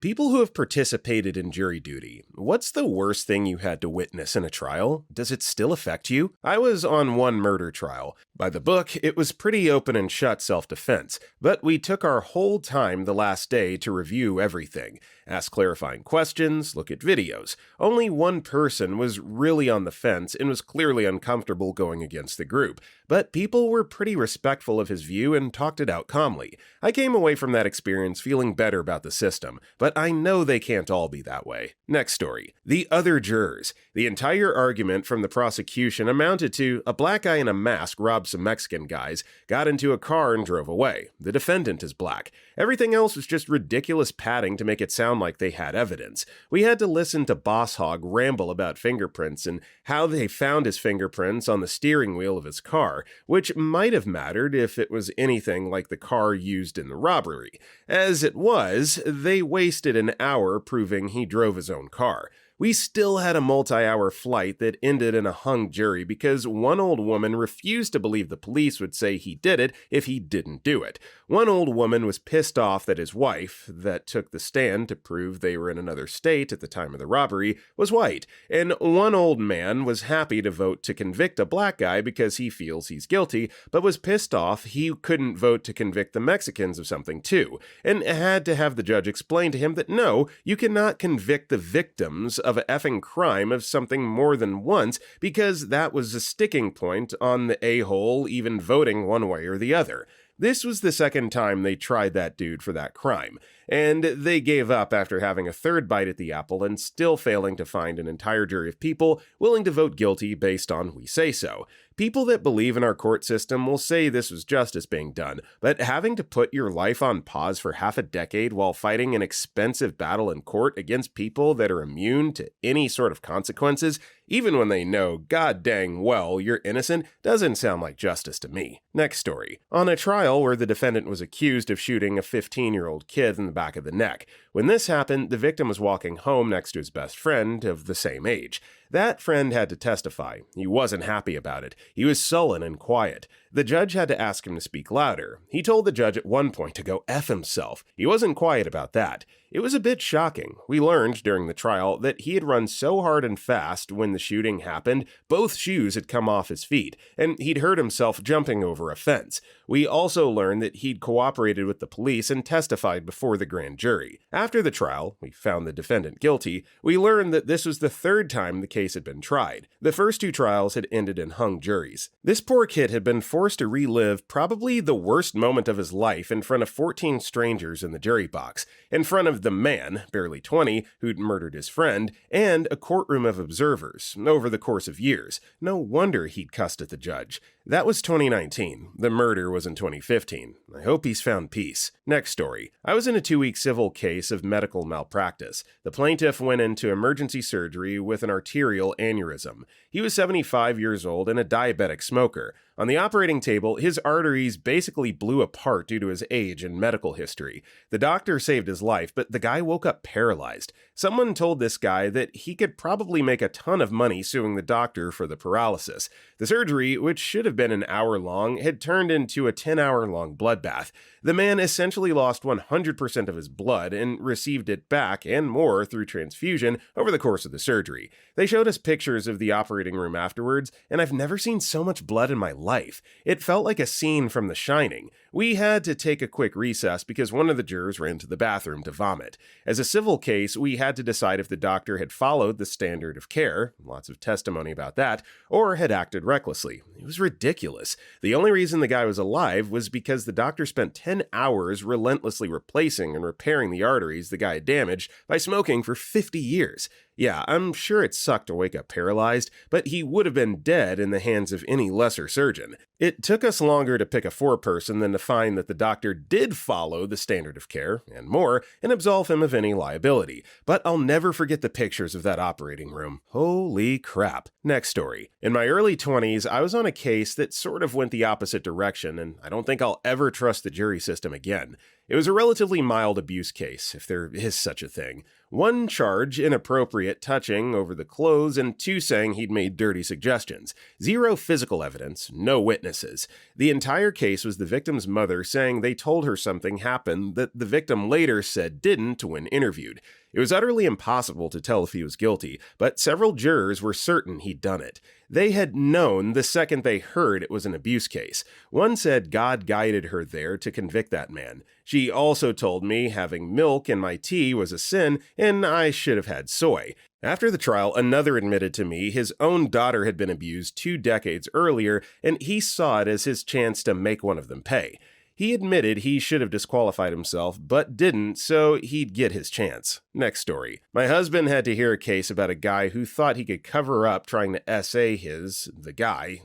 People who have participated in jury duty, what's the worst thing you had to witness in a trial? Does it still affect you? I was on one murder trial. By the book, it was pretty open and shut self-defense, but we took our whole time the last day to review everything, ask clarifying questions, look at videos. Only one person was really on the fence and was clearly uncomfortable going against the group, but people were pretty respectful of his view and talked it out calmly. I came away from that experience feeling better about the system, but I know they can't all be that way. Next story. The other jurors. The entire argument from the prosecution amounted to a black guy in a mask robbed some Mexican guys, got into a car and drove away. The defendant is black. Everything else was just ridiculous padding to make it sound like they had evidence. We had to listen to Boss Hogg ramble about fingerprints and how they found his fingerprints on the steering wheel of his car, which might have mattered if it was anything like the car used in the robbery. As it was, they wasted an hour proving he drove his own car. We still had a multi-hour flight that ended in a hung jury because one old woman refused to believe the police would say he did it if he didn't do it. One old woman was pissed off that his wife, that took the stand to prove they were in another state at the time of the robbery, was white, and one old man was happy to vote to convict a black guy because he feels he's guilty, but was pissed off he couldn't vote to convict the Mexicans of something too, and had to have the judge explain to him that no, you cannot convict the victims of an effing crime of something more than once because that was a sticking point on the a-hole even voting one way or the other. This was the second time they tried that dude for that crime, and they gave up after having a third bite at the apple and still failing to find an entire jury of people willing to vote guilty based on we say so. People that believe in our court system will say this was justice being done, but having to put your life on pause for half a decade while fighting an expensive battle in court against people that are immune to any sort of consequences, even when they know god dang well you're innocent, doesn't sound like justice to me. Next story. On a trial where the defendant was accused of shooting a 15-year-old kid in the back of the neck. When this happened, the victim was walking home next to his best friend of the same age. That friend had to testify. He wasn't happy about it. He was sullen and quiet. The judge had to ask him to speak louder. He told the judge at one point to go F himself. He wasn't quiet about that. It was a bit shocking. We learned during the trial that he had run so hard and fast when the shooting happened, both shoes had come off his feet, and he'd hurt himself jumping over a fence. We also learned that he'd cooperated with the police and testified before the grand jury. After the trial, we found the defendant guilty. We learned that this was the third time the case had been tried. The first two trials had ended in hung juries. This poor kid had been forced to relive probably the worst moment of his life in front of 14 strangers in the jury box, in front of the man, barely 20, who'd murdered his friend, and a courtroom of observers over the course of years. No wonder he'd cussed at the judge. That was 2019. The murder was in 2015. I hope he's found peace. Next story. I was in a 2-week civil case of medical malpractice. The plaintiff went into emergency surgery with an arterial aneurysm. He was 75 years old and a diabetic smoker. On the operating table, his arteries basically blew apart due to his age and medical history. The doctor saved his life, but the guy woke up paralyzed. Someone told this guy that he could probably make a ton of money suing the doctor for the paralysis. The surgery, which should have been an hour long, had turned into a 10-hour-long bloodbath. The man essentially lost 100% of his blood and received it back and more through transfusion over the course of the surgery. They showed us pictures of the operating room afterwards, and I've never seen so much blood in my life. It felt like a scene from The Shining. We had to take a quick recess because one of the jurors ran to the bathroom to vomit. As a civil case, we had to decide if the doctor had followed the standard of care, lots of testimony about that, or had acted recklessly. It was ridiculous. The only reason the guy was alive was because the doctor spent 10 hours relentlessly replacing and repairing the arteries the guy had damaged by smoking for 50 years. Yeah, I'm sure it sucked to wake up paralyzed, but he would have been dead in the hands of any lesser surgeon. It took us longer to pick a foreperson than to find that the doctor did follow the standard of care, and more, and absolve him of any liability. But I'll never forget the pictures of that operating room. Holy crap. Next story. In my early 20s, I was on a case that sort of went the opposite direction, and I don't think I'll ever trust the jury system again. It was a relatively mild abuse case, if there is such a thing. One charge, inappropriate touching over the clothes, and two saying he'd made dirty suggestions. Zero physical evidence, no witnesses. The entire case was the victim's mother saying they told her something happened that the victim later said didn't when interviewed. It was utterly impossible to tell if he was guilty, but several jurors were certain he'd done it. They had known the second they heard it was an abuse case. One said God guided her there to convict that man. She also told me having milk in my tea was a sin and I should have had soy. After the trial, another admitted to me his own daughter had been abused 2 decades earlier and he saw it as his chance to make one of them pay. He admitted he should have disqualified himself, but didn't, so he'd get his chance. Next story. My husband had to hear a case about a guy who thought he could cover up trying to essay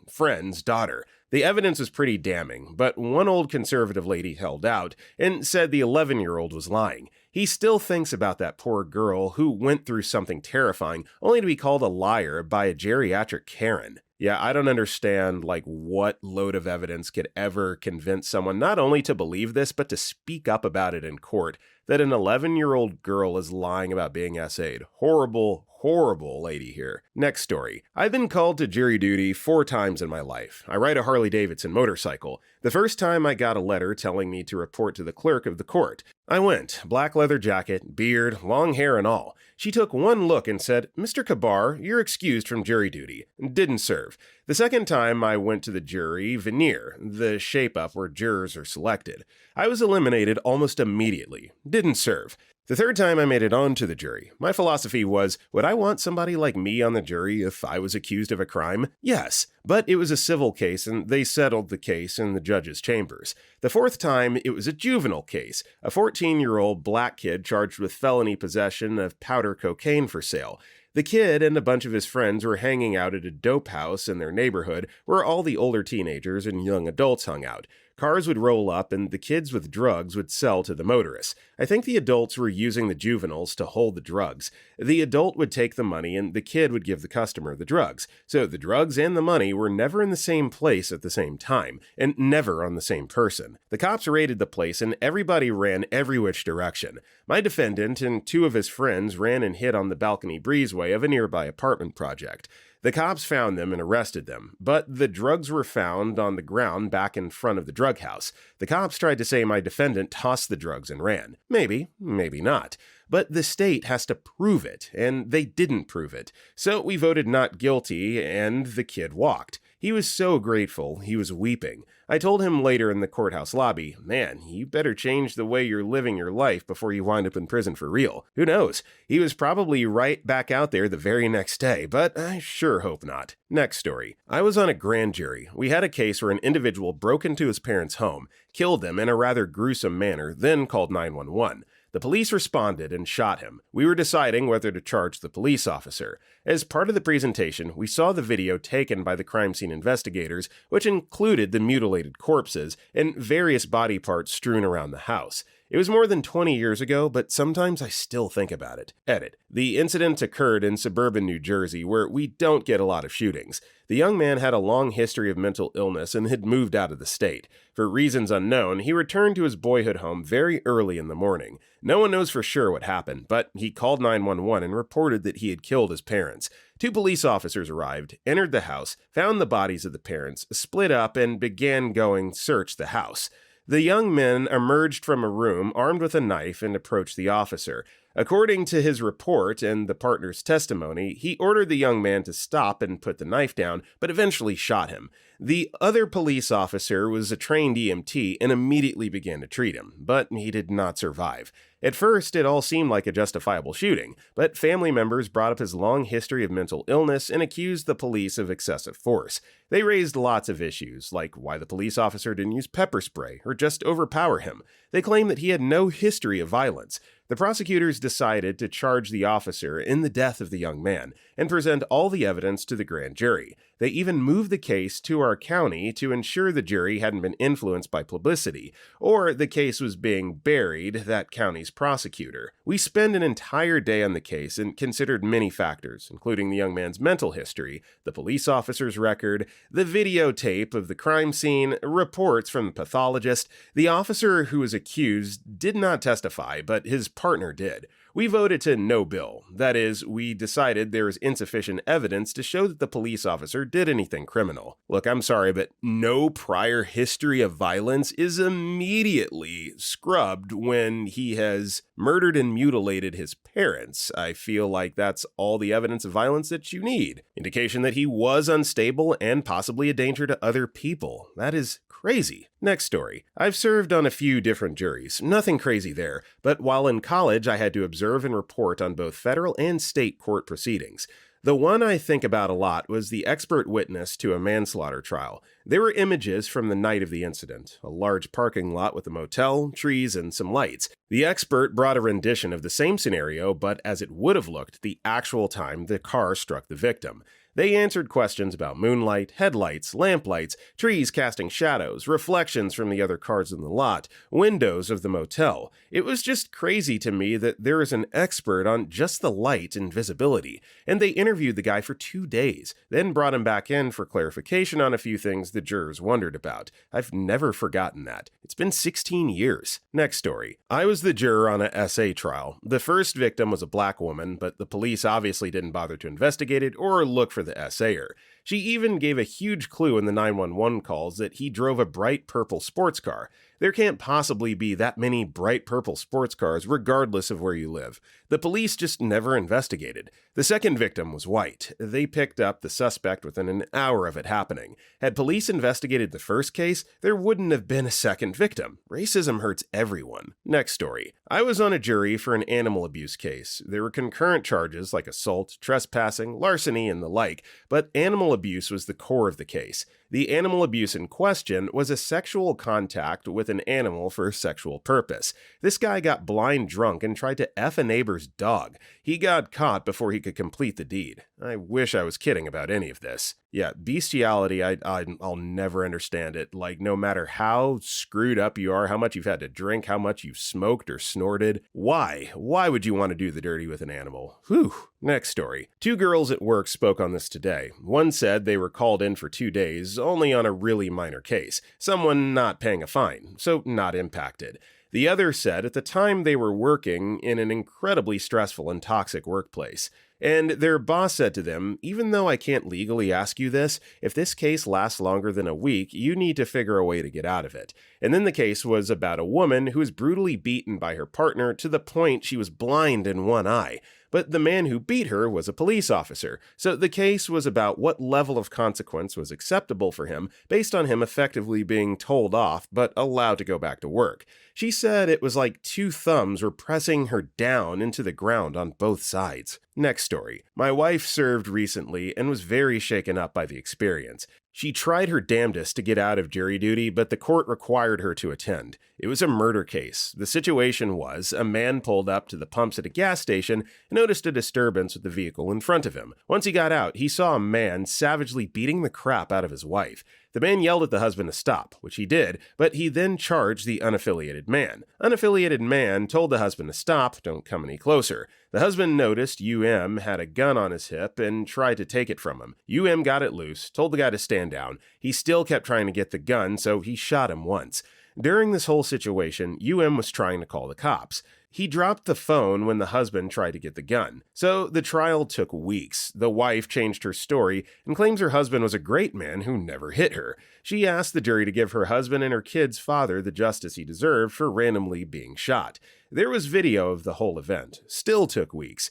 friend's daughter. The evidence was pretty damning, but one old conservative lady held out and said the 11-year-old was lying. He still thinks about that poor girl who went through something terrifying, only to be called a liar by a geriatric Karen. Yeah, I don't understand, what load of evidence could ever convince someone not only to believe this, but to speak up about it in court, that an 11-year-old girl is lying about being essayed. Horrible lady here. Next story. I've been called to jury duty 4 times in my life. I ride a Harley-Davidson motorcycle. The first time I got a letter telling me to report to the clerk of the court. I went, black leather jacket, beard, long hair and all. She took one look and said, "Mr. Kabar, you're excused from jury duty." Didn't serve. The second time I went to the jury veneer, the shape-up where jurors are selected. I was eliminated almost immediately. Didn't serve. The third time I made it onto the jury, my philosophy was, would I want somebody like me on the jury if I was accused of a crime? Yes, but it was a civil case and they settled the case in the judge's chambers. The fourth time, it was a juvenile case, a 14-year-old black kid charged with felony possession of powder cocaine for sale. The kid and a bunch of his friends were hanging out at a dope house in their neighborhood where all the older teenagers and young adults hung out. Cars would roll up and the kids with drugs would sell to the motorists. I think the adults were using the juveniles to hold the drugs. The adult would take the money and the kid would give the customer the drugs. So the drugs and the money were never in the same place at the same time, and never on the same person. The cops raided the place and everybody ran every which direction. My defendant and 2 of his friends ran and hid on the balcony breezeway of a nearby apartment project. The cops found them and arrested them, but the drugs were found on the ground back in front of the drug house. The cops tried to say my defendant tossed the drugs and ran. Maybe not. But the state has to prove it, and they didn't prove it. So we voted not guilty, and the kid walked. He was so grateful, he was weeping. I told him later in the courthouse lobby, "Man, you better change the way you're living your life before you wind up in prison for real." Who knows? He was probably right back out there the very next day, but I sure hope not. Next story. I was on a grand jury. We had a case where an individual broke into his parents' home, killed them in a rather gruesome manner, then called 911. The police responded and shot him. We were deciding whether to charge the police officer. As part of the presentation, we saw the video taken by the crime scene investigators, which included the mutilated corpses and various body parts strewn around the house. It was more than 20 years ago, but sometimes I still think about it. Edit. The incident occurred in suburban New Jersey, where we don't get a lot of shootings. The young man had a long history of mental illness and had moved out of the state. For reasons unknown, he returned to his boyhood home very early in the morning. No one knows for sure what happened, but he called 911 and reported that he had killed his parents. 2 police officers arrived, entered the house, found the bodies of the parents, split up, and began going search the house. The young men emerged from a room armed with a knife and approached the officer. According to his report and the partner's testimony, he ordered the young man to stop and put the knife down, but eventually shot him. The other police officer was a trained EMT and immediately began to treat him, but he did not survive. At first, it all seemed like a justifiable shooting, but family members brought up his long history of mental illness and accused the police of excessive force. They raised lots of issues, like why the police officer didn't use pepper spray or just overpower him. They claimed that he had no history of violence. The prosecutors decided to charge the officer in the death of the young man and present all the evidence to the grand jury. They even moved the case to our county to ensure the jury hadn't been influenced by publicity, or the case was being buried, that county's county's prosecutor. We spent an entire day on the case and considered many factors, including the young man's mental history, the police officer's record, the videotape of the crime scene, reports from the pathologist. The officer who was accused did not testify, but his partner did. We voted to no bill. That is, we decided there is insufficient evidence to show that the police officer did anything criminal. Look, I'm sorry, but no prior history of violence is immediately scrubbed when he has murdered and mutilated his parents. I feel like that's all the evidence of violence that you need. Indication that he was unstable and possibly a danger to other people. That is crazy. Next story. I've served on a few different juries. Nothing crazy there, but while in college I had to observe and report on both federal and state court proceedings. The one I think about a lot was the expert witness to a manslaughter trial. There were images from the night of the incident, a large parking lot with a motel, trees, and some lights. The expert brought a rendition of the same scenario, but as it would have looked the actual time the car struck the victim. They answered questions about moonlight, headlights, lamplights, trees casting shadows, reflections from the other cars in the lot, windows of the motel. It was just crazy to me that there is an expert on just the light and visibility, and they interviewed the guy for 2 days, then brought him back in for clarification on a few things the jurors wondered about. I've never forgotten that. It's been 16 years. Next story. I was the juror on a SA trial. The first victim was a black woman, but the police obviously didn't bother to investigate it or look for the SAer. She even gave a huge clue in the 911 calls that he drove a bright purple sports car. There can't possibly be that many bright purple sports cars regardless of where you live. The police just never investigated. The second victim was white. They picked up the suspect within an hour of it happening. Had police investigated the first case, there wouldn't have been a second victim. Racism hurts everyone. Next story. I was on a jury for an animal abuse case. There were concurrent charges like assault, trespassing, larceny, and the like, but animal abuse was the core of the case. The animal abuse in question was a sexual contact with an animal for a sexual purpose. This guy got blind drunk and tried to F a neighbor's dog. He got caught before he could complete the deed. I wish I was kidding about any of this. Yeah, bestiality, I'll never understand it. Like, no matter how screwed up you are, how much you've had to drink, how much you've smoked or snorted. Why? Why would you want to do the dirty with an animal? Whew. Next story. 2 girls at work spoke on this today. One said they were called in for 2 days, only on a really minor case. Someone not paying a fine, so not impacted. The other said at the time they were working in an incredibly stressful and toxic workplace. And their boss said to them, even though I can't legally ask you this, if this case lasts longer than a week, you need to figure a way to get out of it. And then the case was about a woman who was brutally beaten by her partner to the point she was blind in one eye. But the man who beat her was a police officer, so the case was about what level of consequence was acceptable for him based on him effectively being told off but allowed to go back to work. She said it was like 2 thumbs were pressing her down into the ground on both sides. Next story. My wife served recently and was very shaken up by the experience. She tried her damnedest to get out of jury duty, but the court required her to attend. It was a murder case. The situation was, a man pulled up to the pumps at a gas station and noticed a disturbance with the vehicle in front of him. Once he got out, he saw a man savagely beating the crap out of his wife. The man yelled at the husband to stop, which he did, but he then charged the unaffiliated man. Unaffiliated man told the husband to stop, don't come any closer. The husband noticed UM had a gun on his hip and tried to take it from him. UM got it loose, told the guy to stand down. He still kept trying to get the gun, so he shot him once. During this whole situation, UM was trying to call the cops. He dropped the phone when the husband tried to get the gun. So the trial took weeks. The wife changed her story and claims her husband was a great man who never hit her. She asked the jury to give her husband and her kid's father the justice he deserved for randomly being shot. There was video of the whole event. Still took weeks.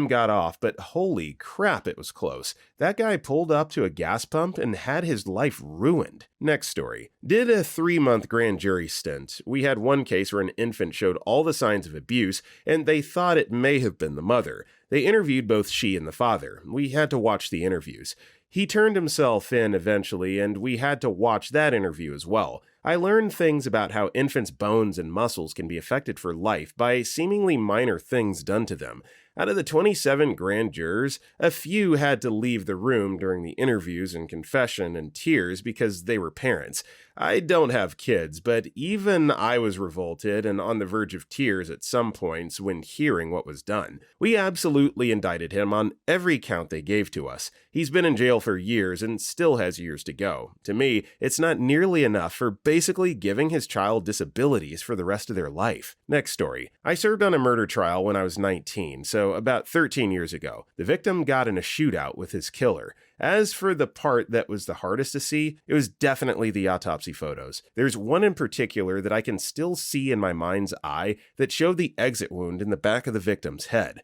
got off, but holy crap, it was close. That guy pulled up to a gas pump and had his life ruined. Next story. Did a 3-month grand jury stint. We had one case where an infant showed all the signs of abuse, and they thought it may have been the mother. They interviewed both she and the father. We had to watch the interviews. He turned himself in eventually, and we had to watch that interview as well. I learned things about how infants' bones and muscles can be affected for life by seemingly minor things done to them. Out of the 27 grand jurors, a few had to leave the room during the interviews and confession and tears because they were parents. I don't have kids, but even I was revolted and on the verge of tears at some points when hearing what was done. We absolutely indicted him on every count they gave to us. He's been in jail for years and still has years to go. To me, it's not nearly enough for basically giving his child disabilities for the rest of their life. Next story. I served on a murder trial when I was 19, so about 13 years ago. The victim got in a shootout with his killer. As for the part that was the hardest to see, it was definitely the autopsy photos. There's one in particular that I can still see in my mind's eye that showed the exit wound in the back of the victim's head.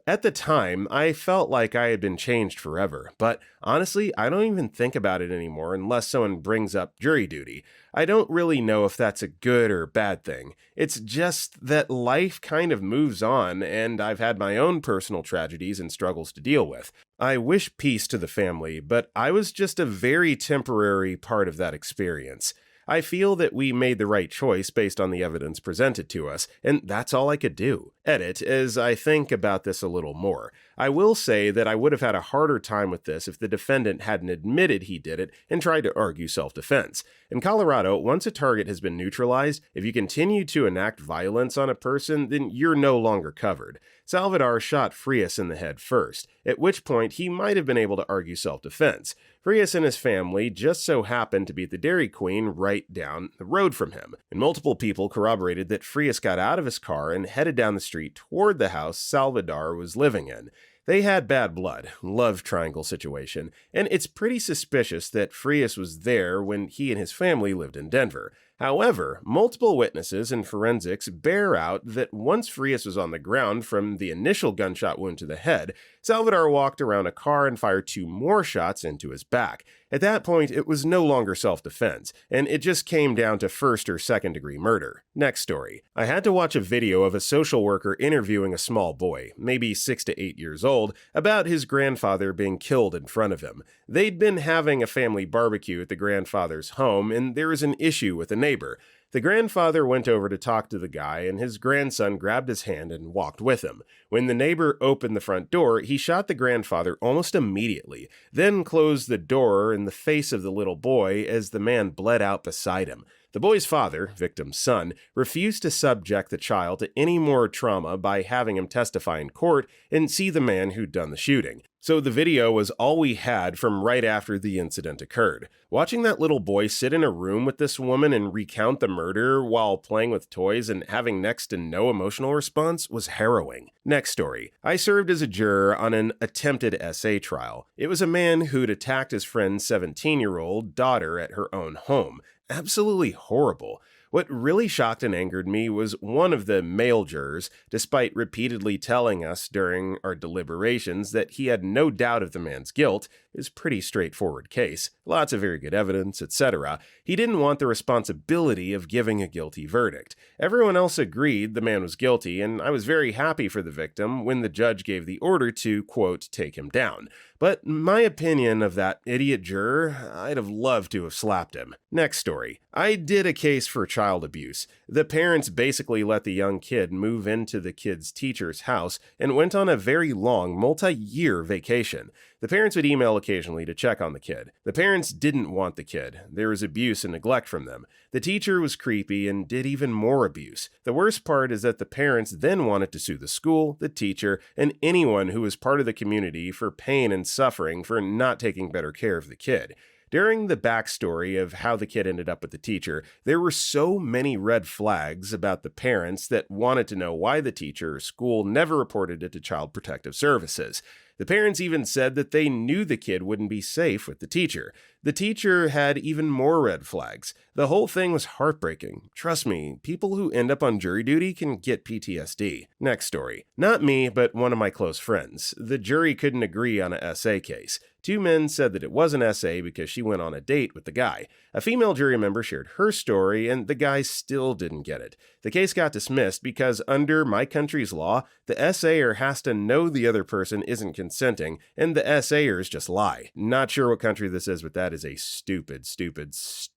At the time, I felt like I had been changed forever, but honestly, I don't even think about it anymore unless someone brings up jury duty. I don't really know if that's a good or bad thing. It's just that life kind of moves on, and I've had my own personal tragedies and struggles to deal with. I wish peace to the family, but I was just a very temporary part of that experience. I feel that we made the right choice based on the evidence presented to us, and that's all I could do. Edit, as I think about this a little more. I will say that I would have had a harder time with this if the defendant hadn't admitted he did it and tried to argue self-defense. In Colorado, once a target has been neutralized, if you continue to enact violence on a person, then you're no longer covered. Salvador shot Frias in the head first, at which point he might have been able to argue self-defense. Frias and his family just so happened to be at the Dairy Queen right down the road from him, and multiple people corroborated that Frias got out of his car and headed down the street toward the house Salvador was living in. They had bad blood, love triangle situation, and it's pretty suspicious that Frias was there when he and his family lived in Denver. However, multiple witnesses and forensics bear out that once Frias was on the ground from the initial gunshot wound to the head, Salvador walked around a car and fired 2 more shots into his back. At that point, it was no longer self-defense, and it just came down to first or second degree murder. Next story. I had to watch a video of a social worker interviewing a small boy, maybe 6 to 8 years old, about his grandfather being killed in front of him. They'd been having a family barbecue at the grandfather's home, and there was an issue with a neighbor. The grandfather went over to talk to the guy, and his grandson grabbed his hand and walked with him. When the neighbor opened the front door, he shot the grandfather almost immediately, then closed the door in the face of the little boy as the man bled out beside him. The boy's father, victim's son, refused to subject the child to any more trauma by having him testify in court and see the man who'd done the shooting. So the video was all we had from right after the incident occurred. Watching that little boy sit in a room with this woman and recount the murder while playing with toys and having next to no emotional response was harrowing. Next story. I served as a juror on an attempted SA trial. It was a man who'd attacked his friend's 17-year-old daughter at her own home. Absolutely horrible. What really shocked and angered me was one of the male jurors, despite repeatedly telling us during our deliberations that he had no doubt of the man's guilt, is pretty straightforward case, lots of very good evidence, etc. He didn't want the responsibility of giving a guilty verdict. Everyone else agreed the man was guilty, and I was very happy for the victim when the judge gave the order to, quote, take him down. But my opinion of that idiot juror, I'd have loved to have slapped him. Next story. I did a case for child abuse. The parents basically let the young kid move into the kid's teacher's house and went on a very long, multi-year vacation. The parents would email occasionally to check on the kid. The parents didn't want the kid. There was abuse and neglect from them. The teacher was creepy and did even more abuse. The worst part is that the parents then wanted to sue the school, the teacher, and anyone who was part of the community for pain and suffering for not taking better care of the kid. During the backstory of how the kid ended up with the teacher, there were so many red flags about the parents that wanted to know why the teacher or school never reported it to Child Protective Services. The parents even said that they knew the kid wouldn't be safe with the teacher. The teacher had even more red flags. The whole thing was heartbreaking. Trust me, people who end up on jury duty can get PTSD. Next story. Not me, but one of my close friends. The jury couldn't agree on a SA case. 2 men said that it was an SA because she went on a date with the guy. A female jury member shared her story, and the guy still didn't get it. The case got dismissed because under my country's law, the SAer has to know the other person isn't consenting, and the SAers just lie. Not sure what country this is, but that is a stupid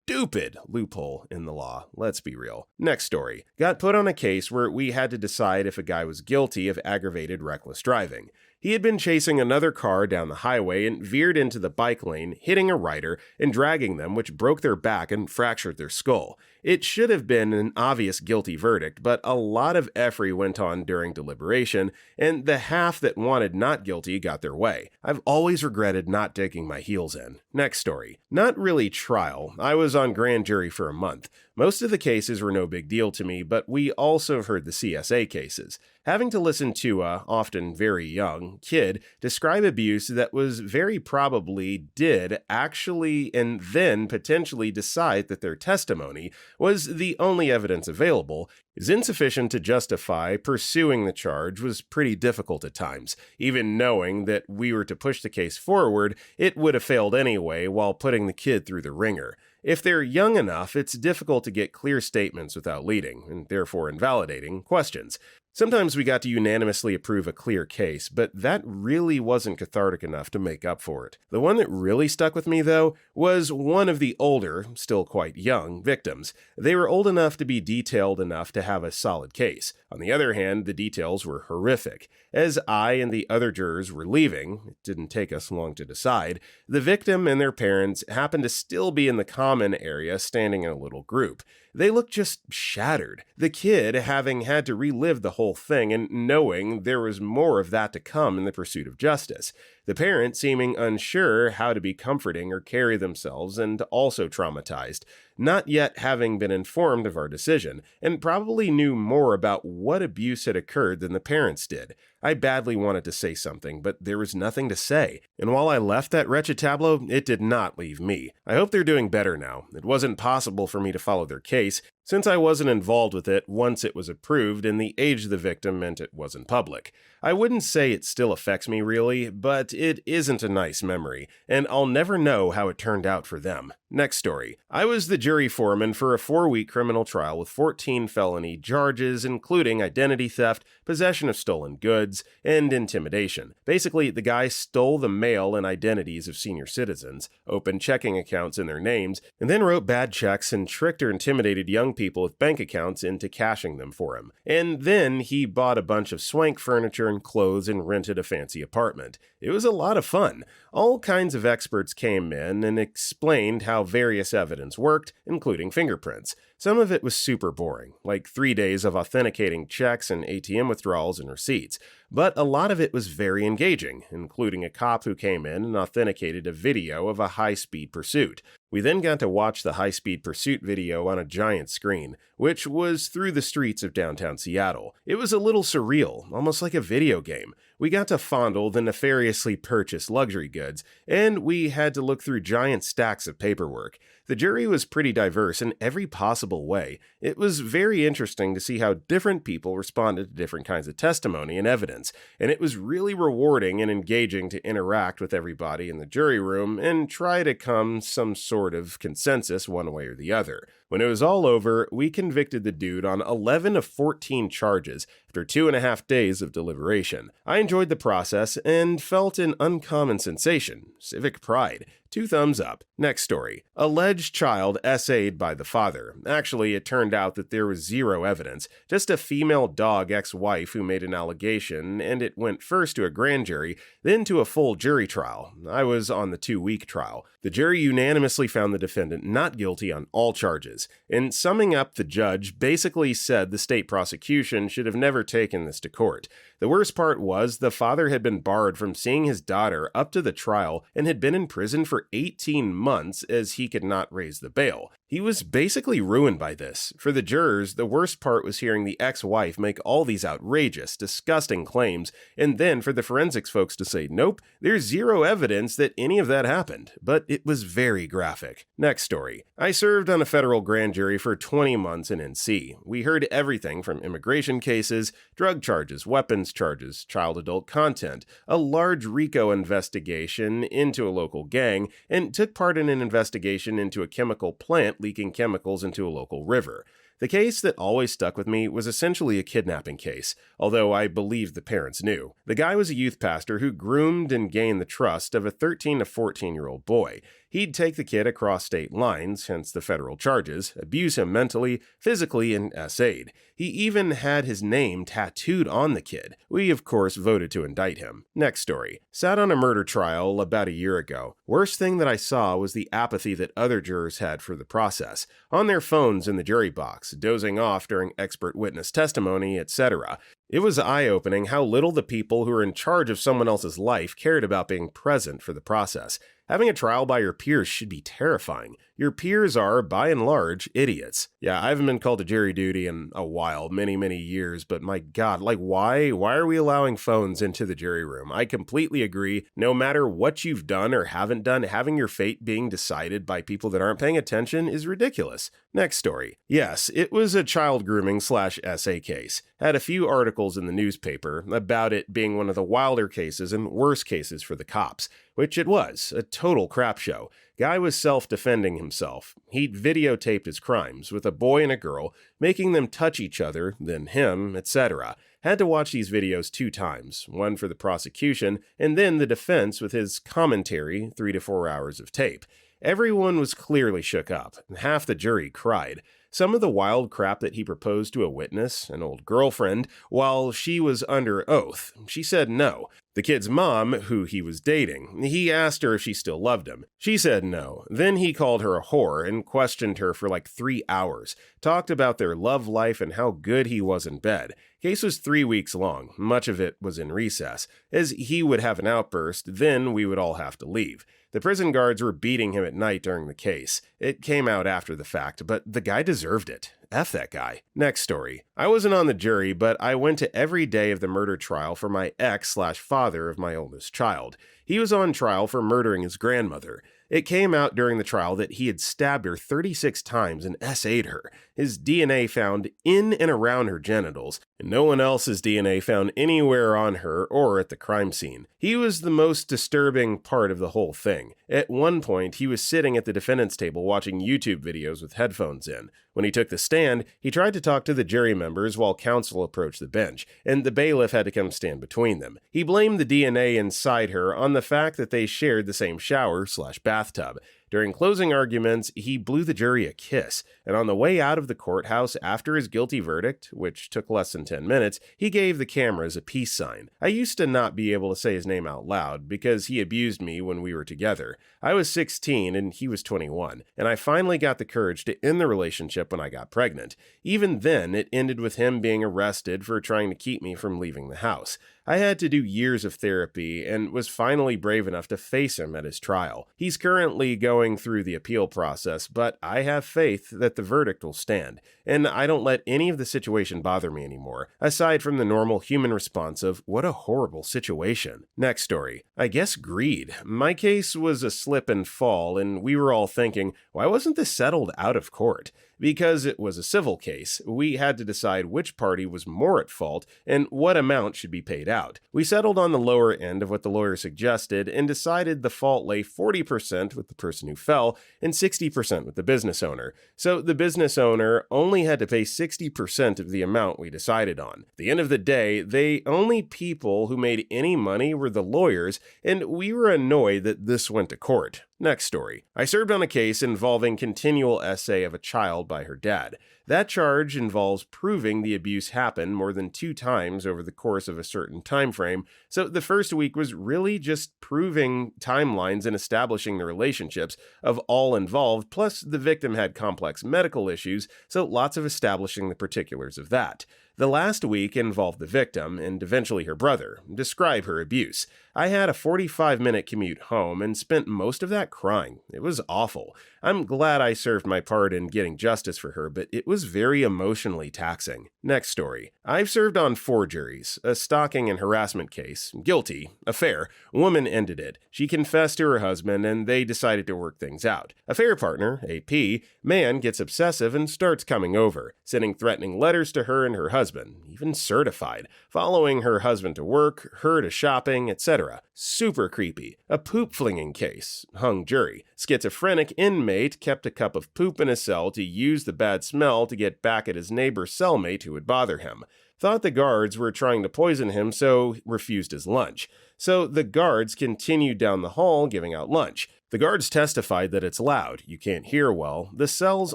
stupid loophole in the law, let's be real. Next story. Got put on a case where we had to decide if a guy was guilty of aggravated reckless driving. He had been chasing another car down the highway and veered into the bike lane, hitting a rider and dragging them, which broke their back and fractured their skull. It should have been an obvious guilty verdict, but a lot of effery went on during deliberation, and the half that wanted not guilty got their way. I've always regretted not digging my heels in. Next story. Not really trial. I was on grand jury for a month. Most of the cases were no big deal to me, but we also heard the CSA cases. Having to listen to a, often very young, kid describe abuse that was very probably did actually and then potentially decide that their testimony was the only evidence available is insufficient to justify pursuing the charge was pretty difficult at times. Even knowing that we were to push the case forward, it would have failed anyway while putting the kid through the ringer. If they're young enough, it's difficult to get clear statements without leading, and therefore invalidating, questions. Sometimes we got to unanimously approve a clear case, but that really wasn't cathartic enough to make up for it. The one that really stuck with me, though, was one of the older, still quite young, victims. They were old enough to be detailed enough to have a solid case. On the other hand, the details were horrific. As I and the other jurors were leaving, it didn't take us long to decide, the victim and their parents happened to still be in the common area standing in a little group. They looked just shattered. The kid having had to relive the whole thing and knowing there was more of that to come in the pursuit of justice. The parent seeming unsure how to be comforting or carry themselves and also traumatized, not yet having been informed of our decision, and probably knew more about what abuse had occurred than the parents did. I badly wanted to say something, but there was nothing to say. And while I left that wretched tableau, it did not leave me. I hope they're doing better now. It wasn't possible for me to follow their case, since I wasn't involved with it once it was approved and the age of the victim meant it wasn't public. I wouldn't say it still affects me really, but it isn't a nice memory, and I'll never know how it turned out for them. Next story. I was the jury foreman for a 4-week criminal trial with 14 felony charges, including identity theft, possession of stolen goods, and intimidation. Basically, the guy stole the mail and identities of senior citizens, opened checking accounts in their names, and then wrote bad checks and tricked or intimidated young people with bank accounts into cashing them for him. And then he bought a bunch of swank furniture and clothes and rented a fancy apartment. It was a lot of fun. All kinds of experts came in and explained how various evidence worked, including fingerprints. Some of it was super boring, like 3 days of authenticating checks and ATM withdrawals and receipts. But a lot of it was very engaging, including a cop who came in and authenticated a video of a high-speed pursuit. We then got to watch the high-speed pursuit video on a giant screen, which was through the streets of downtown Seattle. It was a little surreal, almost like a video game. We got to fondle the nefariously purchased luxury goods, and we had to look through giant stacks of paperwork. The jury was pretty diverse in every possible way. It was very interesting to see how different people responded to different kinds of testimony and evidence, and it was really rewarding and engaging to interact with everybody in the jury room and try to come some sort of consensus one way or the other. When it was all over, we convicted the dude on 11 of 14 charges after 2.5 days of deliberation. I enjoyed the process and felt an uncommon sensation, civic pride. 2 thumbs up. Next story. Alleged child essayed by the father. Actually, it turned out that there was zero evidence, just a female dog ex-wife who made an allegation, and it went first to a grand jury, then to a full jury trial. I was on the 2-week trial. The jury unanimously found the defendant not guilty on all charges. In summing up, the judge basically said the state prosecution should have never taken this to court. The worst part was the father had been barred from seeing his daughter up to the trial and had been in prison for 18 months as he could not raise the bail. He was basically ruined by this. For the jurors, the worst part was hearing the ex-wife make all these outrageous, disgusting claims, and then for the forensics folks to say, nope, there's zero evidence that any of that happened. But it was very graphic. Next story. I served on a federal grand jury for 20 months in NC. We heard everything from immigration cases, drug charges, weapons charges, child-adult content, a large RICO investigation into a local gang, and took part in an investigation into a chemical plant leaking chemicals into a local river. The case that always stuck with me was essentially a kidnapping case, although I believe the parents knew. The guy was a youth pastor who groomed and gained the trust of a 13 to 14-year-old boy. He'd take the kid across state lines, hence the federal charges, abuse him mentally, physically, and essayed. He even had his name tattooed on the kid. We, of course, voted to indict him. Next story. Sat on a murder trial about a year ago. Worst thing that I saw was the apathy that other jurors had for the process. On their phones in the jury box, dozing off during expert witness testimony, etc. It was eye-opening how little the people who are in charge of someone else's life cared about being present for the process. Having a trial by your peers should be terrifying. Your peers are, by and large, idiots. Yeah, I haven't been called to jury duty in a while, many years, but my God, why? Why are we allowing phones into the jury room? I completely agree. No matter what you've done or haven't done, having your fate being decided by people that aren't paying attention is ridiculous. Next story. Yes, it was a child grooming / essay case. Had a few articles in the newspaper about it being one of the wilder cases and worst cases for the cops, which it was, a total crap show. Guy was self-defending himself. He'd videotaped his crimes with a boy and a girl, making them touch each other, then him, etc. Had to watch these videos 2 times, one for the prosecution and then the defense with his commentary, 3 to 4 hours of tape. Everyone was clearly shook up, and half the jury cried. Some of the wild crap that he proposed to a witness, an old girlfriend, while she was under oath. She said no. The kid's mom, who he was dating, he asked her if she still loved him. She said no. Then he called her a whore and questioned her for 3 hours. Talked about their love life and how good he was in bed. Case was 3 weeks long. Much of it was in recess. As he would have an outburst, then we would all have to leave. The prison guards were beating him at night during the case. It came out after the fact, but the guy deserved it. F that guy. Next story. I wasn't on the jury, but I went to every day of the murder trial for my ex/father of my oldest child. He was on trial for murdering his grandmother. It came out during the trial that he had stabbed her 36 times and essayed her. His DNA found in and around her genitals, and no one else's DNA found anywhere on her or at the crime scene. He was the most disturbing part of the whole thing. At one point, he was sitting at the defendant's table watching YouTube videos with headphones in. When he took the stand, he tried to talk to the jury members while counsel approached the bench, and the bailiff had to come stand between them. He blamed the DNA inside her on the fact that they shared the same shower/bathtub. During closing arguments, he blew the jury a kiss, and on the way out of the courthouse after his guilty verdict, which took less than 10 minutes, he gave the cameras a peace sign. I used to not be able to say his name out loud because he abused me when we were together. I was 16 and he was 21, and I finally got the courage to end the relationship when I got pregnant. Even then, it ended with him being arrested for trying to keep me from leaving the house. I had to do years of therapy and was finally brave enough to face him at his trial. He's currently going through the appeal process, but I have faith that the verdict will stand, and I don't let any of the situation bother me anymore, aside from the normal human response of, what a horrible situation. Next story. I guess greed. My case was a slip and fall, and we were all thinking, why wasn't this settled out of court? Because it was a civil case, we had to decide which party was more at fault and what amount should be paid out. We settled on the lower end of what the lawyer suggested and decided the fault lay 40% with the person who fell and 60% with the business owner. So the business owner only had to pay 60% of the amount we decided on. At the end of the day, the only people who made any money were the lawyers, and we were annoyed that this went to court. Next story. I served on a case involving continual essay of a child by her dad. That charge involves proving the abuse happened more than 2 times over the course of a certain time frame, so the first week was really just proving timelines and establishing the relationships of all involved, plus the victim had complex medical issues, so lots of establishing the particulars of that. The last week involved the victim, and eventually her brother. Describe her abuse. I had a 45-minute commute home and spent most of that crying. It was awful. I'm glad I served my part in getting justice for her, but it was very emotionally taxing. Next story. I've served on 4 juries. A stalking and harassment case. Guilty. Affair. Woman ended it. She confessed to her husband, and they decided to work things out. Affair partner, AP, man gets obsessive and starts coming over, sending threatening letters to her and her husband, even certified, following her husband to work, her to shopping, etc. Super creepy. A poop flinging case. Hung jury. Schizophrenic inmate kept a cup of poop in his cell to use the bad smell to get back at his neighbor cellmate who would bother him. thought the guards were trying to poison him, so refused his lunch. So the guards continued down the hall giving out lunch. The guards testified that it's loud, you can't hear well, the cells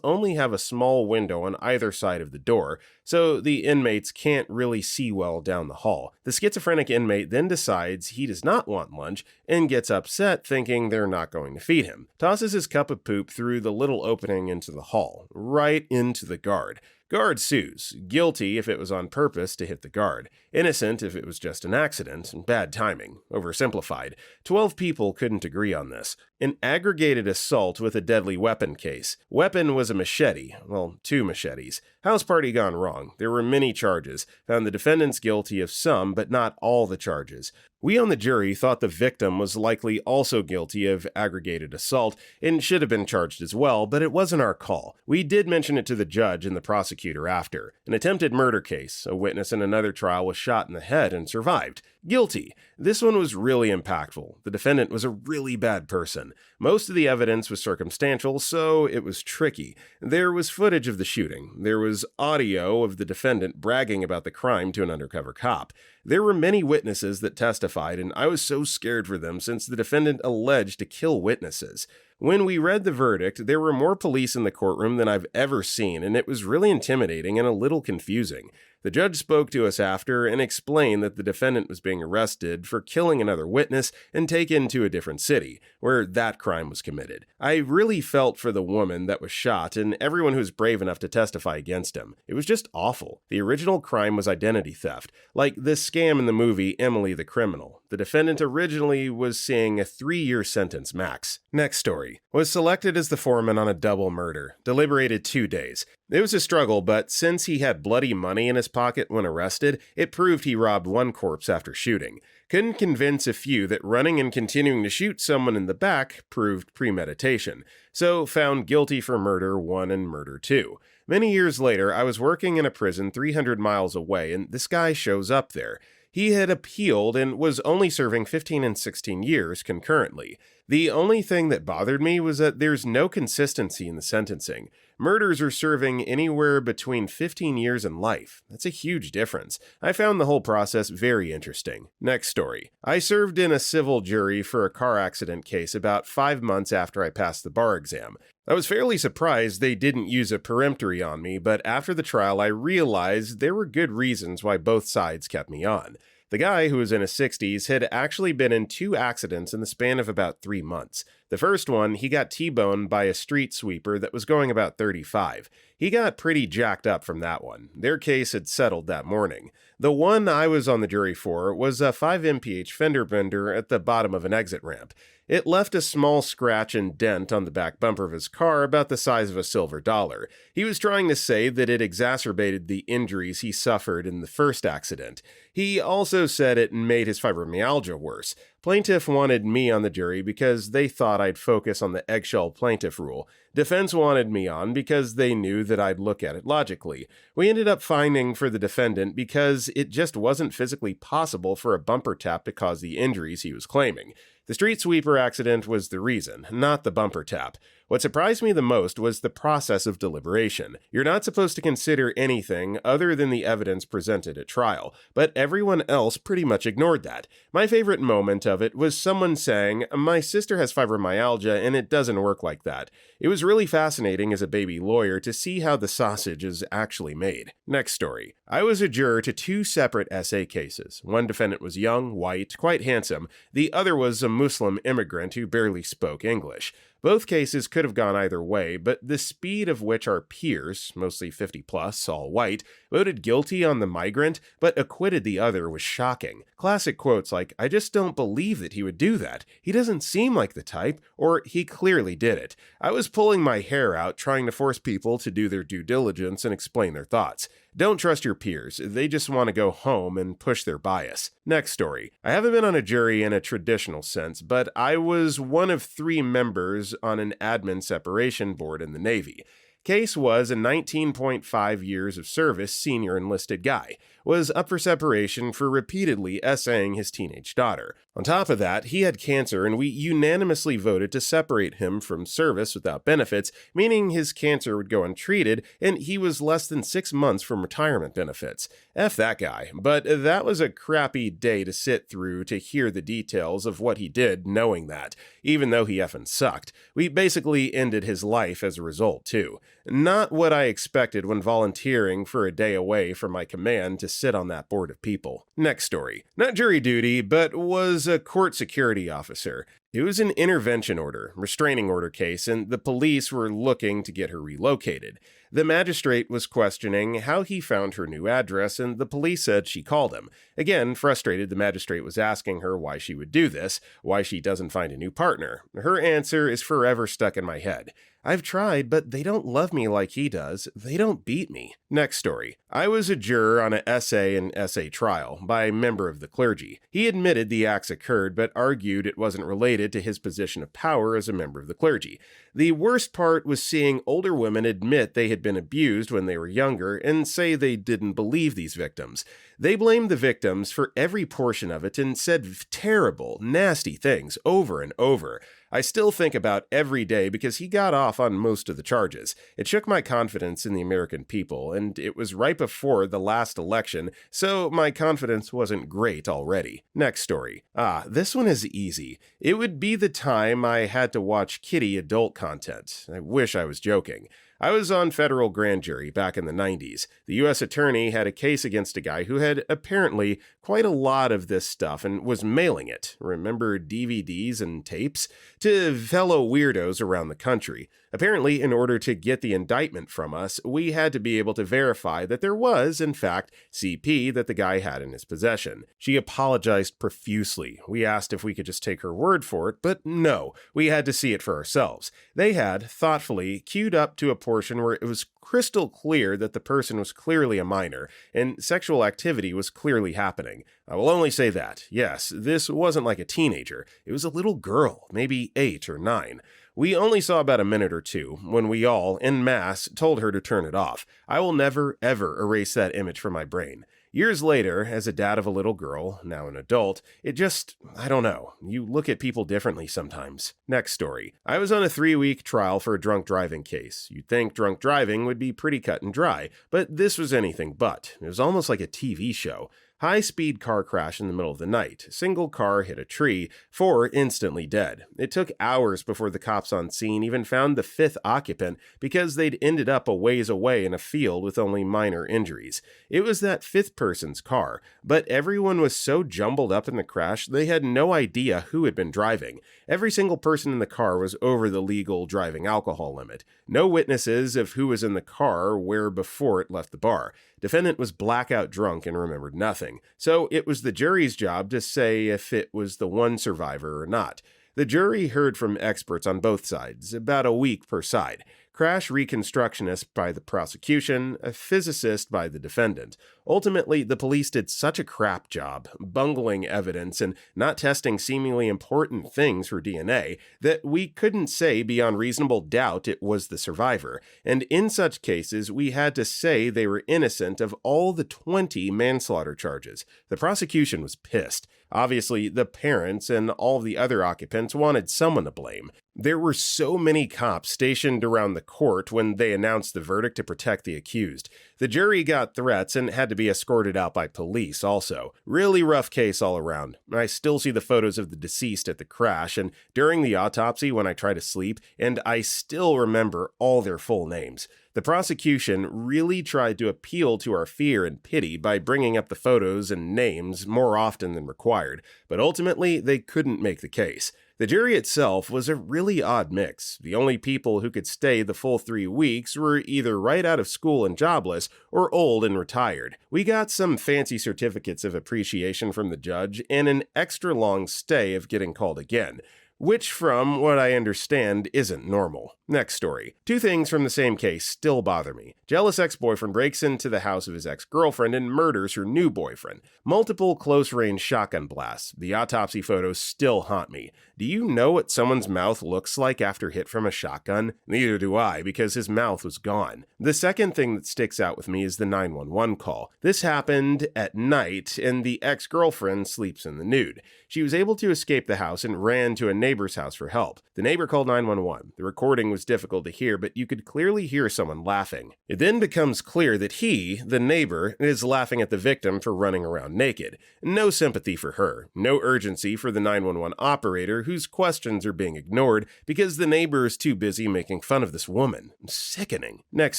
only have a small window on either side of the door, so the inmates can't really see well down the hall. The schizophrenic inmate then decides he does not want lunch and gets upset thinking they're not going to feed him. Tosses his cup of poop through the little opening into the hall, right into the guard. Guard sues, guilty if it was on purpose to hit the guard, innocent if it was just an accident, and bad timing, oversimplified. 12 people couldn't agree on this. An aggravated assault with a deadly weapon case. Weapon was a machete, well, 2 machetes. House party gone wrong. There were many charges, found the defendants guilty of some, but not all the charges. We on the jury thought the victim was likely also guilty of aggravated assault and should have been charged as well, but it wasn't our call. We did mention it to the judge and the prosecutor after. An attempted murder case. A witness in another trial was shot in the head and survived. Guilty. This one was really impactful. The defendant was a really bad person. Most of the evidence was circumstantial, so it was tricky. There was footage of the shooting. There was audio of the defendant bragging about the crime to an undercover cop. There were many witnesses that testified, and I was so scared for them since the defendant alleged to kill witnesses. When we read the verdict, there were more police in the courtroom than I've ever seen, and it was really intimidating and a little confusing. The judge spoke to us after and explained that the defendant was being arrested for killing another witness and taken to a different city, where that crime was committed. I really felt for the woman that was shot and everyone who was brave enough to testify against him. It was just awful. The original crime was identity theft, like the scam in the movie Emily the Criminal. The defendant originally was seeing a 3-year sentence max. Next story. Was selected as the foreman on a double murder. Deliberated 2 days. It was a struggle, but since he had bloody money in his pocket when arrested, it proved he robbed one corpse after shooting. Couldn't convince a few that running and continuing to shoot someone in the back proved premeditation, so found guilty for murder 1 and murder 2. Many years later, I was working in a prison 300 miles away, and this guy shows up there. He had appealed and was only serving 15 and 16 years concurrently. The only thing that bothered me was that there's no consistency in the sentencing. Murders are serving anywhere between 15 years and life. That's a huge difference. I found the whole process very interesting. Next story. I served in a civil jury for a car accident case about 5 months after I passed the bar exam. I was fairly surprised they didn't use a peremptory on me, but after the trial I realized there were good reasons why both sides kept me on. The guy, who was in his 60s, had actually been in 2 accidents in the span of about 3 months. The first one, he got T-boned by a street sweeper that was going about 35. He got pretty jacked up from that one. Their case had settled that morning. The one I was on the jury for was a 5 mph fender bender at the bottom of an exit ramp. It left a small scratch and dent on the back bumper of his car about the size of a silver dollar. He was trying to say that it exacerbated the injuries he suffered in the first accident. He also said it made his fibromyalgia worse. Plaintiff wanted me on the jury because they thought I'd focus on the eggshell plaintiff rule. Defense wanted me on because they knew that I'd look at it logically. We ended up finding for the defendant because it just wasn't physically possible for a bumper tap to cause the injuries he was claiming. The street sweeper accident was the reason, not the bumper tap. What surprised me the most was the process of deliberation. You're not supposed to consider anything other than the evidence presented at trial, but everyone else pretty much ignored that. My favorite moment of it was someone saying, "My sister has fibromyalgia and it doesn't work like that." It was really fascinating as a baby lawyer to see how the sausage is actually made. Next story. I was a juror to 2 separate essay cases. One defendant was young, white, quite handsome. The other was a Muslim immigrant who barely spoke English. Both cases could have gone either way, but the speed of which our peers, mostly 50 plus, all white, voted guilty on the migrant, but acquitted the other was shocking. Classic quotes like, "I just don't believe that he would do that. He doesn't seem like the type," or "he clearly did it." I was pulling my hair out trying to force people to do their due diligence and explain their thoughts. Don't trust your peers. They just want to go home and push their bias. Next story. I haven't been on a jury in a traditional sense, but I was one of 3 members on an admin separation board in the Navy. Case was a 19.5 years of service senior enlisted guy. was up for separation for repeatedly essaying his teenage daughter. On top of that, he had cancer and we unanimously voted to separate him from service without benefits, meaning his cancer would go untreated and he was less than 6 months from retirement benefits. F that guy, but that was a crappy day to sit through to hear the details of what he did knowing that, even though he effing sucked. We basically ended his life as a result, too. Not what I expected when volunteering for a day away from my command to sit on that board of people. Next story. Not jury duty, but was a court security officer. It was an intervention order, restraining order case, and the police were looking to get her relocated. The magistrate was questioning how he found her new address, and the police said she called him. Again, frustrated, the magistrate was asking her why she would do this, why she doesn't find a new partner. Her answer is forever stuck in my head. I've tried, but they don't love me like he does. They don't beat me. Next story. I was a juror on an essay and essay trial by a member of the clergy. He admitted the acts occurred, but argued it wasn't related to his position of power as a member of the clergy. The worst part was seeing older women admit they had been abused when they were younger and say they didn't believe these victims. They blamed the victims for every portion of it and said terrible, nasty things over and over. I still think about every day because he got off on most of the charges. It shook my confidence in the American people, and it was right before the last election, so my confidence wasn't great already. Next story. This one is easy. It would be the time I had to watch kiddie adult content. I wish I was joking. I was on federal grand jury back in the 90s. The U.S. attorney had a case against a guy who had apparently quite a lot of this stuff and was mailing it, remember DVDs and tapes, to fellow weirdos around the country. Apparently, in order to get the indictment from us, we had to be able to verify that there was, in fact, CP that the guy had in his possession. She apologized profusely. We asked if we could just take her word for it, but no, we had to see it for ourselves. They had, thoughtfully, queued up to a portion where it was crystal clear that the person was clearly a minor, and sexual activity was clearly happening. I will only say that, yes, this wasn't like a teenager. It was a little girl, maybe 8 or 9. We only saw about a minute or two when we all, en masse, told her to turn it off. I will never, ever erase that image from my brain. Years later, as a dad of a little girl, now an adult, I don't know. You look at people differently sometimes. Next story. I was on a 3-week trial for a drunk driving case. You'd think drunk driving would be pretty cut and dry, but this was anything but. It was almost like a TV show. High-speed car crash in the middle of the night. Single car hit a tree, 4 instantly dead. It took hours before the cops on scene even found the 5th occupant because they'd ended up a ways away in a field with only minor injuries. It was that 5th person's car, but everyone was so jumbled up in the crash they had no idea who had been driving. Every single person in the car was over the legal driving alcohol limit. No witnesses of who was in the car where before it left the bar. Defendant was blackout drunk and remembered nothing, so it was the jury's job to say if it was the one survivor or not. The jury heard from experts on both sides, about a week per side. Crash reconstructionist by the prosecution, a physicist by the defendant. Ultimately, the police did such a crap job, bungling evidence and not testing seemingly important things for DNA, that we couldn't say beyond reasonable doubt it was the survivor, and in such cases we had to say they were innocent of all the 20 manslaughter charges. The prosecution was pissed. Obviously, the parents and all the other occupants wanted someone to blame. There were so many cops stationed around the court when they announced the verdict to protect the accused. The jury got threats and had to be escorted out by police also. Really rough case all around. I still see the photos of the deceased at the crash and during the autopsy when I try to sleep, and I still remember all their full names. The prosecution really tried to appeal to our fear and pity by bringing up the photos and names more often than required, but ultimately they couldn't make the case. The jury itself was a really odd mix. The only people who could stay the full 3 weeks were either right out of school and jobless or old and retired. We got some fancy certificates of appreciation from the judge and an extra long stay of getting called again. which from what I understand isn't normal. Next story. Two things from the same case still bother me. Jealous ex-boyfriend breaks into the house of his ex-girlfriend and murders her new boyfriend. Multiple close-range shotgun blasts. The autopsy photos still haunt me. Do you know what someone's mouth looks like after hit from a shotgun? Neither do I, because his mouth was gone. The second thing that sticks out with me is the 911 call. This happened at night, and the ex-girlfriend sleeps in the nude. She was able to escape the house and ran to a neighbor's house for help. The neighbor called 911. The recording was difficult to hear, but you could clearly hear someone laughing. It then becomes clear that he, the neighbor, is laughing at the victim for running around naked. No sympathy for her. No urgency for the 911 operator whose questions are being ignored because the neighbor is too busy making fun of this woman. Sickening. Next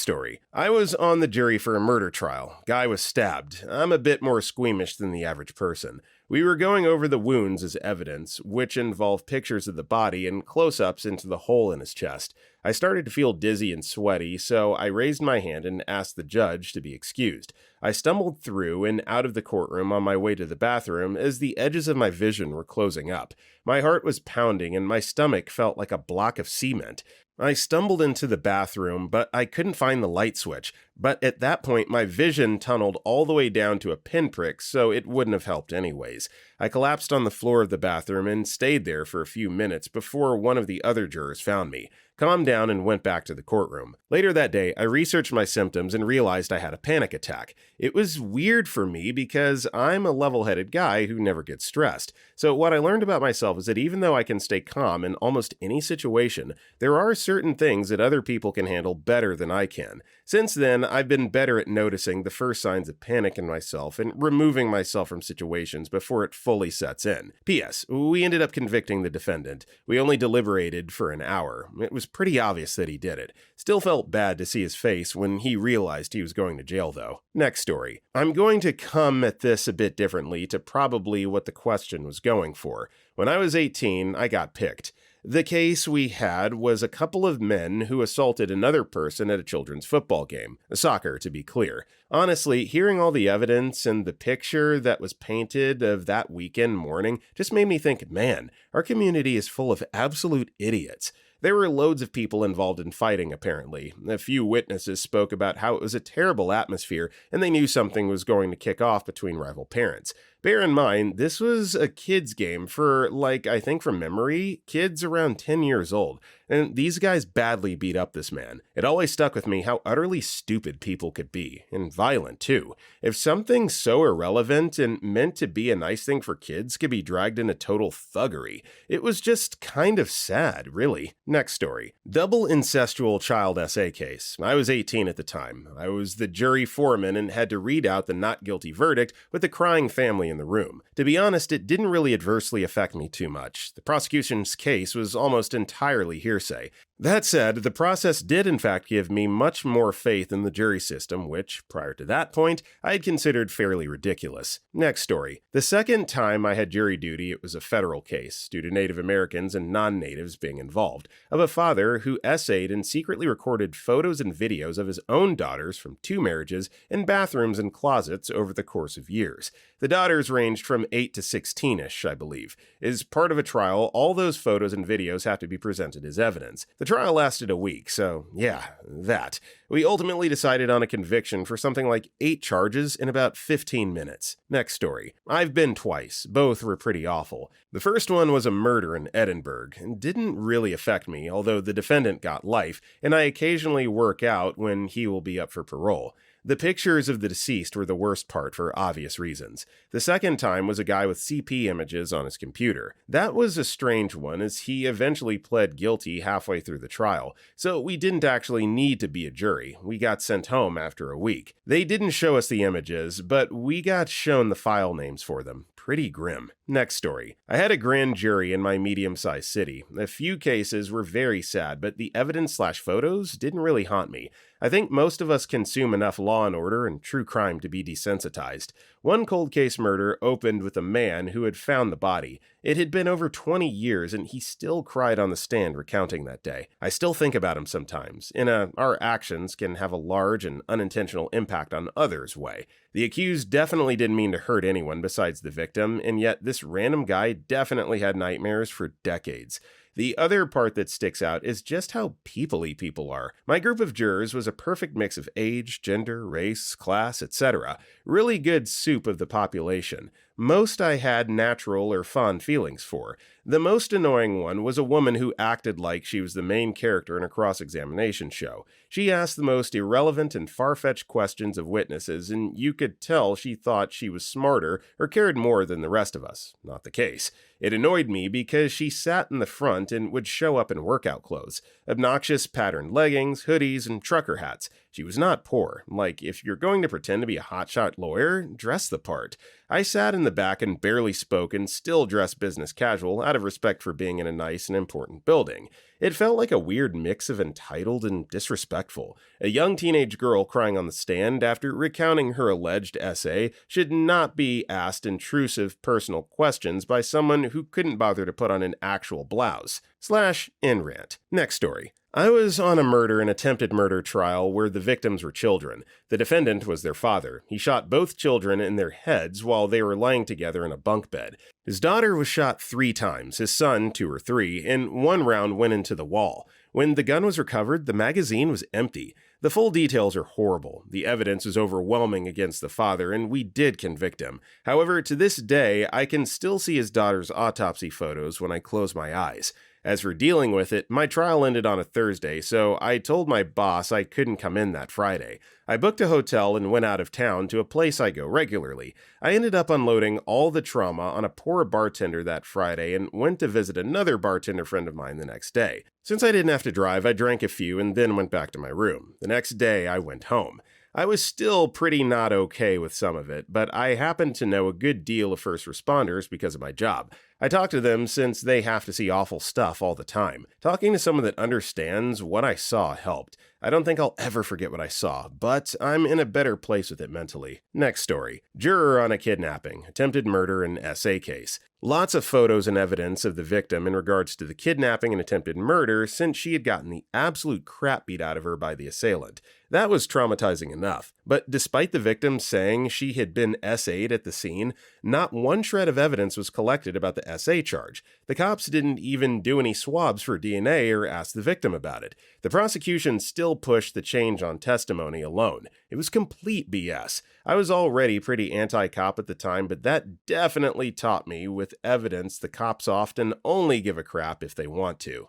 story. I was on the jury for a murder trial. Guy was stabbed. I'm a bit more squeamish than the average person. We were going over the wounds as evidence, which involve pictures of the body and close-ups into the hole in his chest. I started to feel dizzy and sweaty, so I raised my hand and asked the judge to be excused. I stumbled through and out of the courtroom on my way to the bathroom as the edges of my vision were closing up. My heart was pounding and my stomach felt like a block of cement. I stumbled into the bathroom, but I couldn't find the light switch. But at that point, my vision tunneled all the way down to a pinprick, so it wouldn't have helped anyways. I collapsed on the floor of the bathroom and stayed there for a few minutes before one of the other jurors found me, calmed down, and went back to the courtroom. Later that day, I researched my symptoms and realized I had a panic attack. It was weird for me because I'm a level-headed guy who never gets stressed. So what I learned about myself is that even though I can stay calm in almost any situation, there are certain things that other people can handle better than I can. Since then, I've been better at noticing the first signs of panic in myself and removing myself from situations before it fully sets in. P.S. We ended up convicting the defendant. We only deliberated for an hour. It was pretty obvious that he did it. Still felt bad to see his face when he realized he was going to jail, though. Next story. I'm going to come at this a bit differently to probably what the question was going for. When I was 18, I got picked. The case we had was a couple of men who assaulted another person at a children's football game. Soccer, to be clear. Honestly, hearing all the evidence and the picture that was painted of that weekend morning just made me think, man, our community is full of absolute idiots. There were loads of people involved in fighting, apparently. A few witnesses spoke about how it was a terrible atmosphere and they knew something was going to kick off between rival parents. Bear in mind, this was a kids game for, I think from memory, kids around 10 years old. And these guys badly beat up this man. It always stuck with me how utterly stupid people could be, and violent too. If something so irrelevant and meant to be a nice thing for kids could be dragged into total thuggery, it was just kind of sad, really. Next story. Double incestual child essay case. I was 18 at the time. I was the jury foreman and had to read out the not guilty verdict with a crying family in the room. To be honest, it didn't really adversely affect me too much. The prosecution's case was almost entirely hearsay. That said, the process did in fact give me much more faith in the jury system, which, prior to that point, I had considered fairly ridiculous. Next story. The second time I had jury duty, it was a federal case, due to Native Americans and non-natives being involved, of a father who essayed and secretly recorded photos and videos of his own daughters from 2 marriages in bathrooms and closets over the course of years. The daughters ranged from 8 to 16-ish, I believe. As part of a trial, all those photos and videos have to be presented as evidence. The trial lasted a week, so yeah, that. We ultimately decided on a conviction for something like 8 charges in about 15 minutes. Next story. I've been twice. Both were pretty awful. The first one was a murder in Edinburgh, and didn't really affect me, although the defendant got life, and I occasionally work out when he will be up for parole. The pictures of the deceased were the worst part for obvious reasons. The second time was a guy with CP images on his computer. That was a strange one, as he eventually pled guilty halfway through the trial, so we didn't actually need to be a jury. We got sent home after a week. They didn't show us the images, but we got shown the file names for them. Pretty grim. Next story. I had a grand jury in my medium-sized city. A few cases were very sad, but the evidence/photos didn't really haunt me. I think most of us consume enough Law and Order and true crime to be desensitized. One cold case murder opened with a man who had found the body. It had been over 20 years and he still cried on the stand recounting that day. I still think about him sometimes, in our actions can have a large and unintentional impact on others way. The accused definitely didn't mean to hurt anyone besides the victim, and yet this random guy definitely had nightmares for decades. The other part that sticks out is just how people-y people are. My group of jurors was a perfect mix of age, gender, race, class, etc. Really good soup of the population. Most I had natural or fond feelings for. The most annoying one was a woman who acted like she was the main character in a cross-examination show. She asked the most irrelevant and far-fetched questions of witnesses, and you could tell she thought she was smarter or cared more than the rest of us. Not the case. It annoyed me because she sat in the front and would show up in workout clothes. Obnoxious patterned leggings, hoodies, and trucker hats. She was not poor. Like, if you're going to pretend to be a hotshot lawyer, dress the part. I sat in the back and barely spoke and still dressed business casual out of respect for being in a nice and important building. It felt like a weird mix of entitled and disrespectful. A young teenage girl crying on the stand after recounting her alleged essay should not be asked intrusive personal questions by someone who couldn't bother to put on an actual blouse. /in rant. Next story. I was on a murder and attempted murder trial where the victims were children. The defendant was their father. He shot both children in their heads while they were lying together in a bunk bed. His daughter was shot 3 times, his son 2 or 3, and one round went into the wall. When the gun was recovered, the magazine was empty. The full details are horrible. The evidence is overwhelming against the father, and we did convict him. However, to this day, I can still see his daughter's autopsy photos when I close my eyes. As for dealing with it, my trial ended on a Thursday, so I told my boss I couldn't come in that Friday. I booked a hotel and went out of town to a place I go regularly. I ended up unloading all the trauma on a poor bartender that Friday and went to visit another bartender friend of mine the next day. Since I didn't have to drive, I drank a few and then went back to my room. The next day, I went home. I was still pretty not okay with some of it, but I happened to know a good deal of first responders because of my job. I talk to them since they have to see awful stuff all the time. Talking to someone that understands what I saw helped. I don't think I'll ever forget what I saw, but I'm in a better place with it mentally. Next story. Juror on a kidnapping, attempted murder, and essay case. Lots of photos and evidence of the victim in regards to the kidnapping and attempted murder since she had gotten the absolute crap beat out of her by the assailant. That was traumatizing enough. But despite the victim saying she had been essayed at the scene, not one shred of evidence was collected about the essay charge. The cops didn't even do any swabs for DNA or ask the victim about it. The prosecution still pushed the change on testimony alone. It was complete BS. I was already pretty anti-cop at the time, but that definitely taught me with evidence the cops often only give a crap if they want to.